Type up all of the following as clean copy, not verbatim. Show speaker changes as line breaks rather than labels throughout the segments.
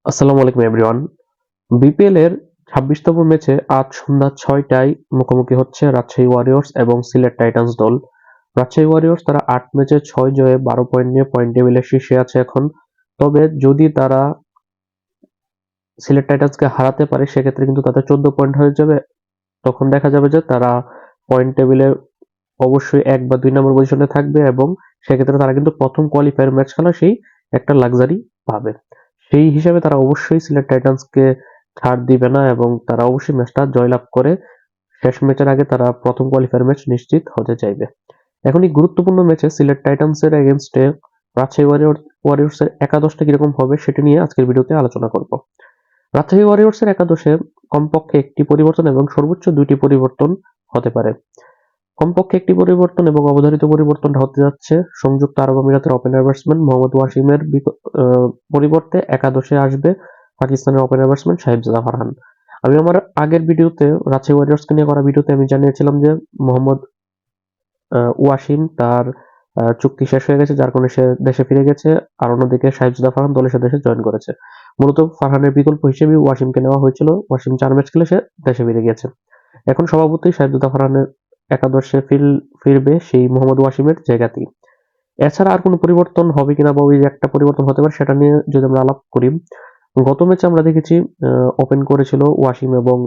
আসসালামু আলাইকুম everyone. BPL এর 26তম ম্যাচে আজ সন্ধ্যা 6টায় মুখোমুখি হচ্ছে রাজশাহী ওয়ারিয়র্স এবং সিলেট টাইটান্স দল। রাজশাহী ওয়ারিয়র্স তারা 8 ম্যাচে 6 জয়ে 12 পয়েন্ট নিয়ে পয়েন্ট টেবিলের শীর্ষে আছে এখন। তবে যদি তারা সিলেট টাইটান্সকে হারাতে পারে সেক্ষেত্রে কিন্তু তাদের 14 পয়েন্ট হয়ে যাবে। তখন দেখা যাবে যে তারা পয়েন্ট টেবিলে অবশ্যই 1 বা 2 নম্বর পজিশনে থাকবে এবং সেক্ষেত্রে তারা কিন্তু প্রথম কোয়ালিফায়ার ম্যাচ খেলা সেই একটা লাক্সারি পাবে। সেই হিসাবে তারা অবশ্যই সিলেট টাইটান্সকে ছাড় দিবে না এবং তারা অবশ্যই ম্যাচটা জয়লাভ করে শেষ ম্যাচের আগে তারা প্রথম কোয়ালিফায়ার ম্যাচ নিশ্চিত হতে চাইবে। এখন এই গুরুত্বপূর্ণ ম্যাচে সিলেট টাইটান্সের এগেনস্টে রাজশাহী ওয়ারিয়র্সের একাদশটা কিরকম হবে সেটি নিয়ে আজকের ভিডিওতে আলোচনা করব। রাজশাহী ওয়ারিয়র্সের একাদশে কমপক্ষে একটি পরিবর্তন এবং সর্বোচ্চ 2টি পরিবর্তন হতে পারে। কমপক্ষে একটি পরিবর্তন এবং অবধারিত পরিবর্তনটা হতে যাচ্ছে সংযুক্ত আরব আমিরাতের ওপেনার ব্যাটসম্যান মোহাম্মদ ওয়াসিমের পরিবর্তে একাদশে আসবে পাকিস্তানের ওপেনার ব্যাটসম্যান সাহিবজাদা ফারহান। আমি আমার আগের ভিডিওতে রাজশাহী ওয়ারিয়র্সকে নিয়ে করা ভিডিওতে আমি জানিয়েছিলাম যে মোহাম্মদ ওয়াসিম তার চুক্তি শেষ হয়ে গেছে, যার কারণে সে দেশে ফিরে গেছে। আর অন্যদিকে সাহিবজাদা ফারহান দলের সাথে দেশে জয়েন করেছে। মূলত ফারহানের বিকল্প হিসেবে ওয়াসিমকে নেওয়া হয়েছিল। ওয়াসিম 4 ম্যাচ খেলে সে দেশে ফিরে গেছে। এখন স্বভাবতই সাহিবজাদা ফারহানের একাদশে ফিরবে সেই মোহাম্মদ ওয়াসিমের জায়গাতেই। এছাড়া আর কোনো পরিবর্তন হবে কিনা বা ওই যে একটা পরিবর্তন হতে পারে সেটা নিয়ে যদি আমরা আলাপ করি, গত ম্যাচে আমরা দেখেছি ওপেন করেছিল ওয়াসিম এবং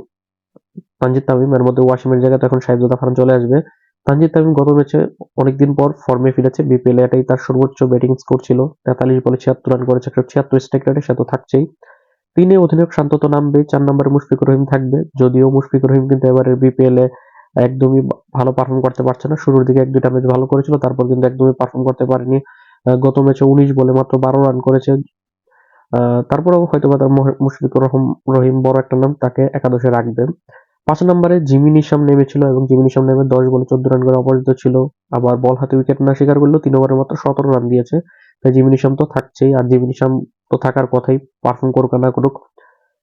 তানজিদ তামিম। এর মধ্যে ওয়াসিমের জায়গাতে এখন সাহিবজাদা ফারহান চলে আসবে। তানজিদ তামিম গত ম্যাচে অনেকদিন পর ফর্মে ফিরেছে। বিপিএল এটাই তার সর্বোচ্চ ব্যাটিং স্কোর ছিল, 43 বলে 76 রান করেছে, 76 স্ট্রাইক রেটে, সে তো থাকছেই। তিনে অধিনায়ক শান্তত নামবে, 4 নম্বরে মুশফিকুর রহিম থাকবে। যদিও মুশফিকুর রহিম কিন্তু এবারের বিপিএল এ একদমই ভালো পারফর্ম করতে পারছে না। শুরুর দিকে 1-2টা ম্যাচ ভালো করেছিল, তারপর কিন্তু একদমই পারফর্ম করতে পারেনি। গত ম্যাচে 19 বলে মাত্র 12 রান করেছে। তারপরেও হয়তোবা তার মুশফিকুর রহিম বড় একটা নাম, তাকে একাদশে রাখবে। 5 নম্বরে জিমি নিশাম নেমেছিল এবং জিমি নিশাম নেমে 10 বলে 14 রান করে অপরাজিত ছিল। আবার বল হাতে উইকেট না শিকার করলেও 3 ওভারে মাত্র 17 রান দিয়েছে। তাই জিমি নিশাম তো থাকছেই, আর জিমি নিশাম তো থাকার কথাই, পারফর্ম করুক আর না করুক।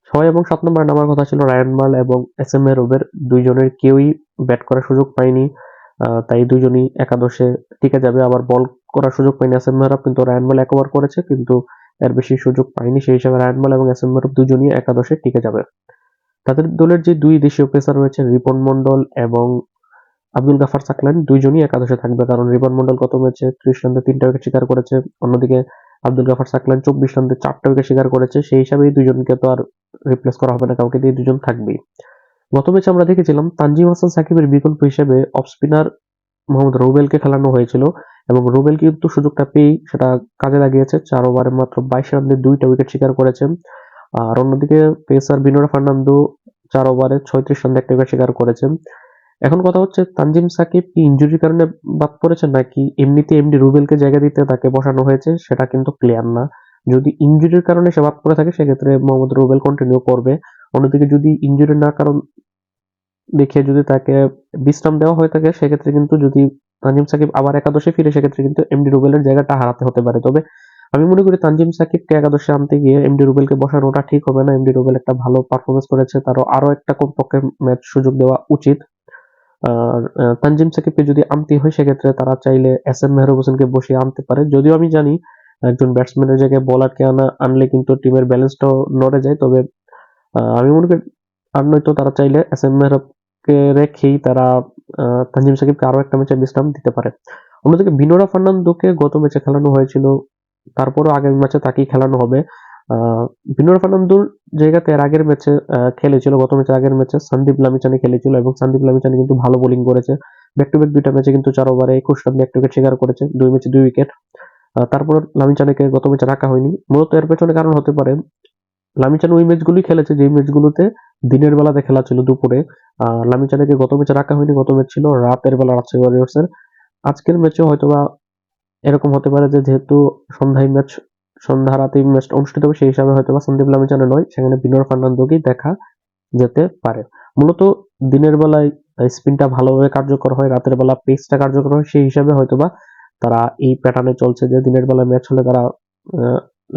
6 এবং 7 নম্বরে নামার কথা ছিল রায়ান মাল এবং এস এম মেহরবের। দুইজনের কেউই ব্যাট করার সুযোগ পায়নি। তাই দুইজনই একাদশে টিকে যাবে। আবার বল করার সুযোগ পায়নি এস এম মেহরব, কিন্তু রায়ান মাল 1 ওভার করেছে, কিন্তু এর বেশি সুযোগ পায়নি। সেই হিসাবে রায়ান মাল এবং এস এম মেহরব দুজনই একাদশে টিকে যাবে। তাদের দলের যে দুই দেশীয় পেসার রয়েছে রিপন মন্ডল এবং আব্দুল গাফার সাকলাইন, দুইজনই একাদশে থাকবে। কারণ রিপন মন্ডল গত ম্যাচে 30 রানে 3টা উইকেট শিকার করেছে, অন্যদিকে আব্দুল গাফার সাকলাইন 24 রানে 4টা উইকেট শিকার করেছে। সেই হিসাবে এই দুজনকে তো আর রিপ্লেস করা হবে না, কাউকে দিয়ে দুজন থাকবেই। গত ম্যাচে আমরা দেখেছিলাম তানজিম হাসান সাকিবের বিকল্প হিসেবে অফ স্পিনার মোহাম্মদ রুবেলকে খেলানো হয়েছিল এবং রুবেল কিন্তু সুযোগটা পেয়েই সেটা কাজে লাগিয়েছে। 4 ওভারে মাত্র 22 রানে 2টা উইকেট শিকার করেছে। আর অন্যদিকে পেসার বিনোরা ফার্নান্দো 4 ওভারে 36 রানে 1টা উইকেট শিকার করেছেন। এখন কথা হচ্ছে তানজিম সাকিব কি ইনজুরির কারণে বাদ পড়েছেন নাকি এমনিতে এমডি রুবেলকে জায়গা দিতে তাকে বসানো হয়েছে সেটা কিন্তু ক্লিয়ার না। যদি ইনজুরির কারণে সে বাদ পড়ে থাকে সেক্ষেত্রে মোহাম্মদ রুবেল কন্টিনিউ করবে। অন্যদিকে যদি ইনজুরি না কারণ দেখিয়ে যদি তাকে বিশ্রাম দেওয়া হয়ে থাকে সেক্ষেত্রে কিন্তু যদি তানজিম সাকিব আবার একাদশে ফিরে সেক্ষেত্রে কিন্তু এমডি রুবেলের জায়গাটা হারাতে হতে পারে। তবে আমি মনে করি তানজিম সাকিবকে একাদশে আনতে গিয়ে এমডি রুবেলকে বসানোটা ঠিক হবে না। এমডি রুবেল একটা ভালো পারফরমেন্স করেছে, তারও আরো একটা কমপক্ষে ম্যাচ সুযোগ দেওয়া উচিত। আর তানজিম সাকিবকে যদি আনতে হয় সেক্ষেত্রে তারা চাইলে এস এম মেহরব হোসেনকে বসিয়ে আনতে পারে। যদিও আমি জানি একজন ব্যাটসম্যানের জায়গায় বোলারকে আনলে কিন্তু টিমের ব্যালেন্সটাও নড়ে যায়। তবে আমি মনে করি আর নয়তো তারা চাইলে এস এম মেহরবকে রেখেই তারা তানজিম সাকিবকে আরো একটা ম্যাচে বিশ্রাম দিতে পারে। অন্যদিকে বিনোরা ফার্নান্দোকে গত ম্যাচে খেলানো হয়েছিল, তারপরও আগামী ম্যাচে তাকেই খেলানো হবে। বিনোরা ফার্নান্দোর জায়গাতে এর আগের ম্যাচে খেলেছিল, গত ম্যাচে আগের ম্যাচে সন্দীপ লামিচানি খেলেছিল এবং সন্দীপ লামিচানি কিন্তু ভালো বোলিং করেছে। ব্যাক টু ব্যাক 2টা ম্যাচে কিন্তু 4 ওভারে 21 রানে 1 উইকেট শিকার করেছে, 2 ম্যাচে 2 উইকেট। তারপর লামিচানিকে গত ম্যাচে রাখা হয়নি। মূলত এর পেছনে কারণ হতে পারে লামিচান ওই ম্যাচগুলি খেলেছে যে ম্যাচগুলোতে দিনের বেলাতে খেলা ছিল দুপুরে। লামিচানকে গত ম্যাচে রাখা হয়নি, গত ম্যাচ ছিল রাতের বেলা রাজশাহী ওয়ারিয়র্সের। আজকের ম্যাচে হয়তোবা এরকম হতে পারে যে যেহেতু সন্ধ্যায় ম্যাচ, সন্ধ্যা রাতেই ম্যাচটা অনুষ্ঠিত হবে, সেই হিসাবে হয়তোবা সন্দীপ লামিচানে নয়, সেখানে বিনোর ফার্নান্দোকেই দেখা যেতে পারে। মূলত দিনের বেলায় স্পিনটা ভালোভাবে কার্যকর হয়, রাতের বেলা পেসটা কার্যকর হয়, সেই হিসাবে হয়তোবা তারা এই প্যাটার্নে চলছে যে দিনের বেলা ম্যাচ হলে তারা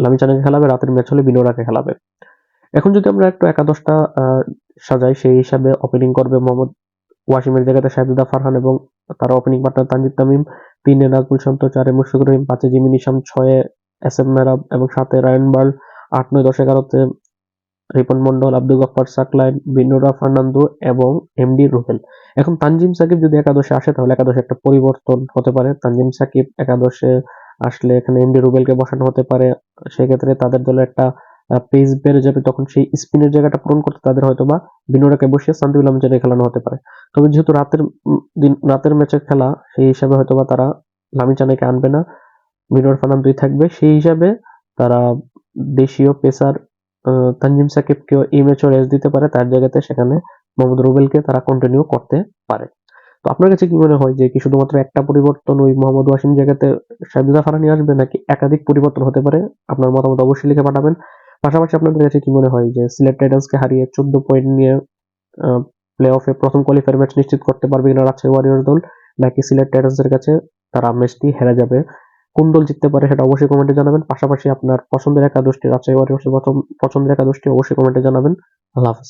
লামিচানকে খেলাবে, রাতের ম্যাচ হলে বিনোরাকে খেলাবে। এখন যদি আমরা একটু একাদশটা সাজাই, সেই হিসাবে ওপেনিং করবে মোহাম্মদ ওয়াসিমের জায়গাতে সাহিবজাদা ফারহান এবং তার ওপেনিং পার্টনার তানজিদ তামিম। 3-এ নাজমুল শান্ত, 4-এ মুশফিকুর রহিম, 5-এ জিমি নিশাম, 6-এ এস এম মেহরাব এবং 7-এ রায়ান বার্ল, 8, 9, 10, 11-তে রিপন মন্ডল, আব্দুল গফফার সাকলাইন, বিনুরা ফার্নান্দো এবং এমডি রুবেল। এখন তানজিম সাকিব যদি একাদশে আসে তাহলে একাদশে একটা পরিবর্তন হতে পারে। তানজিম সাকিব একাদশে আসলে এখানে এমডি রুবেলকে বসানো হতে পারে। সেক্ষেত্রে তাদের দলে একটা পেস বেড়ে যাবে, তখন সেই স্পিনের জায়গাটা পূরণ করতে তাদের হয়তোবা বিনুরাকে বসিয়ে সান্তিউল আহমেদকে খেলানো হতে পারে। তবে যেহেতু রাতের ম্যাচের খেলা, সেই হিসাবে হয়তোবা তারা লামি চানাকে আনবে না, বিনুর ফার্নান্দোই থাকবে। সেই হিসাবে তারা দেশীয় পেসার তানজিম সাকিবকেও এই ম্যাচেও রেস্ট দিতে পারে, তার জায়গাতে সেখানে মোহাম্মদ রুবেলকে তারা কন্টিনিউ করতে পারে। তো আপনার কাছে কি মনে হয় যে কি শুধুমাত্র একটা পরিবর্তন ওই মোহাম্মদ ওয়াসিম জায়গাতে শাবিদা ফারহানি আসবে, নাকি একাধিক পরিবর্তন হতে পারে? আপনার মতামত অবশ্যই লিখে পাঠাবেন। পাশাপাশি আপনাদের কাছে কি মনে হয় যে সিলেট টাইটান্সকে হারিয়ে 14 পয়েন্ট নিয়ে প্লে অফে প্রথম কোয়ালিফায়ার ম্যাচ নিশ্চিত করতে পারবে কিনা রাজশাহী ওয়ারিয়র্স দল, নাকি সিলেট টাইটান্সের কাছে তারা ম্যাচটি হেরে যাবে? কোন দল জিততে পারে সেটা অবশ্যই কমেন্টে জানাবেন। পাশাপাশি আপনার পছন্দের একাদশটি, রাজশাহী ওয়ারিয়র্সের পছন্দের একাদশটি অবশ্যই কমেন্টে জানাবেন। আল্লাহ হাফেজ।